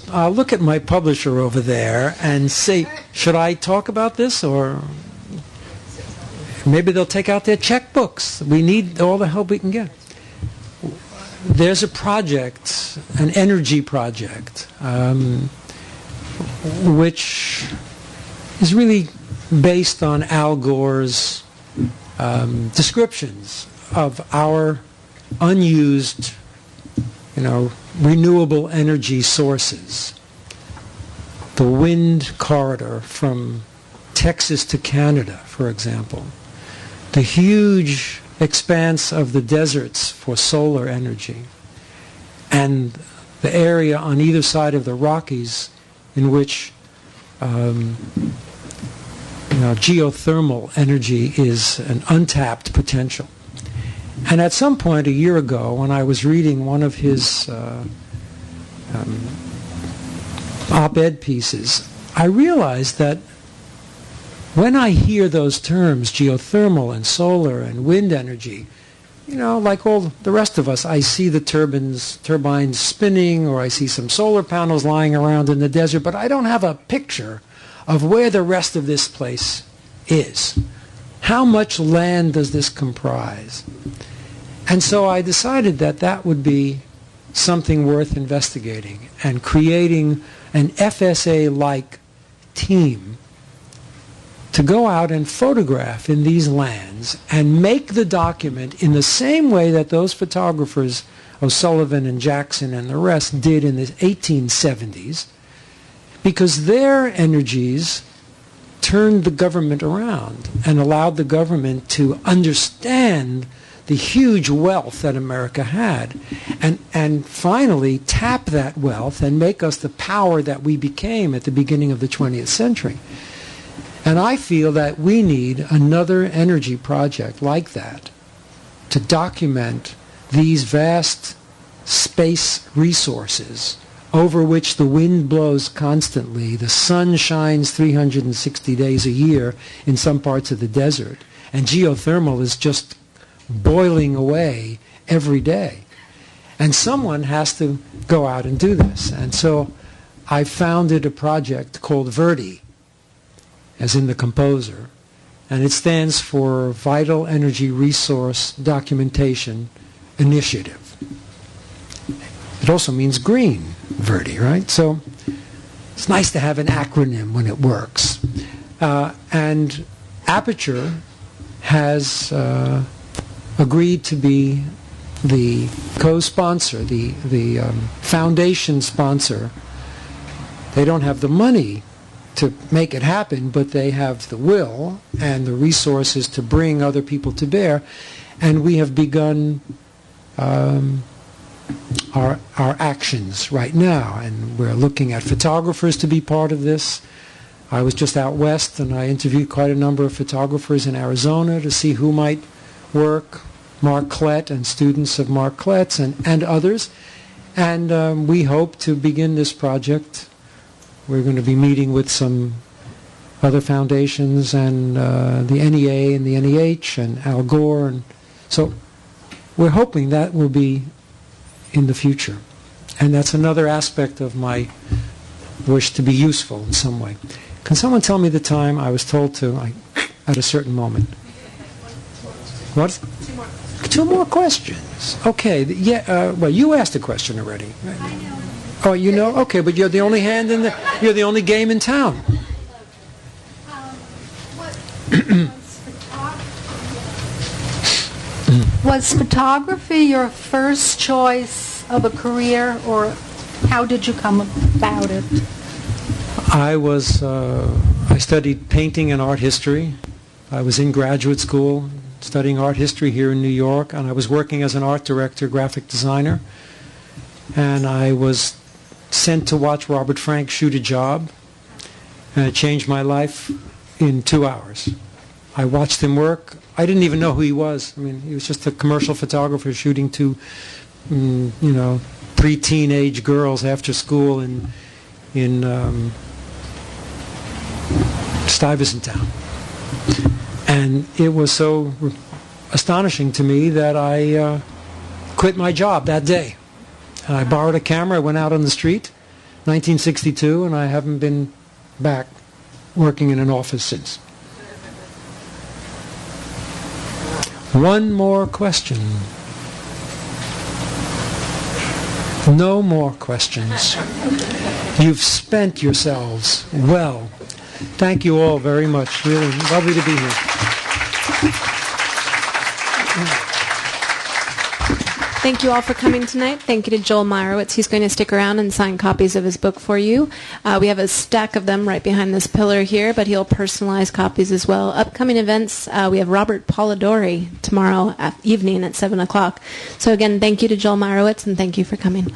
I'll look at my publisher over there and say, should I talk about this, or maybe they'll take out their checkbooks. We need all the help we can get. There's a project, an energy project, which is really based on Al Gore's descriptions of our unused, renewable energy sources. The wind corridor from Texas to Canada, for example. The huge expanse of the deserts for solar energy. And the area on either side of the Rockies in which geothermal energy is an untapped potential. And at some point a year ago, when I was reading one of his op-ed pieces, I realized that when I hear those terms, geothermal and solar and wind energy, like all the rest of us, I see the turbines spinning, or I see some solar panels lying around in the desert, but I don't have a picture of where the rest of this place is. How much land does this comprise? And so I decided that that would be something worth investigating, and creating an FSA-like team to go out and photograph in these lands and make the document in the same way that those photographers, O'Sullivan and Jackson and the rest, did in the 1870s, because their energies turned the government around and allowed the government to understand the huge wealth that America had, and finally tap that wealth and make us the power that we became at the beginning of the 20th century. And I feel that we need another energy project like that to document these vast space resources over which the wind blows constantly, the sun shines 360 days a year in some parts of the desert, and geothermal is just boiling away every day. And someone has to go out and do this. And so I founded a project called VERDI, as in the composer, and it stands for Vital Energy Resource Documentation Initiative. It also means green, VERDI, right? So it's nice to have an acronym when it works. And Aperture has agreed to be the co-sponsor, the foundation sponsor. They don't have the money to make it happen, but they have the will and the resources to bring other people to bear. And we have begun our actions right now, and we're looking at photographers to be part of this. I was just out west and I interviewed quite a number of photographers in Arizona to see who might work, Mark Klett and students of Mark Klett's and others. And we hope to begin this project. We're going to be meeting with some other foundations and the NEA and the NEH and Al Gore. And so we're hoping that will be in the future. And that's another aspect of my wish to be useful in some way. Can someone tell me the time? I was told to at a certain moment. What? Two more questions. Okay. Yeah. Well, you asked a question already. I know. Oh, you know? Okay, but you're the only hand in the. You're the only game in town. Was photography your first choice of a career, or how did you come about it? I studied painting and art history. I was in graduate school studying art history here in New York, and I was working as an art director, graphic designer. And I was sent to watch Robert Frank shoot a job, and it changed my life in 2 hours. I watched him work. I didn't even know who he was. I mean, he was just a commercial photographer shooting two, pre-teenage girls after school in Stuyvesant Town. And it was so astonishing to me that I quit my job that day. I borrowed a camera, I went out on the street, 1962, and I haven't been back working in an office since. One more question. No more questions. You've spent yourselves well. Thank you all very much. Really lovely to be here. Thank you all for coming tonight. Thank you to Joel Meyerowitz. He's going to stick around and sign copies of his book for you. We have a stack of them right behind this pillar here, but he'll personalize copies as well. Upcoming events, we have Robert Polidori tomorrow evening at 7 o'clock. So again, thank you to Joel Meyerowitz, and thank you for coming.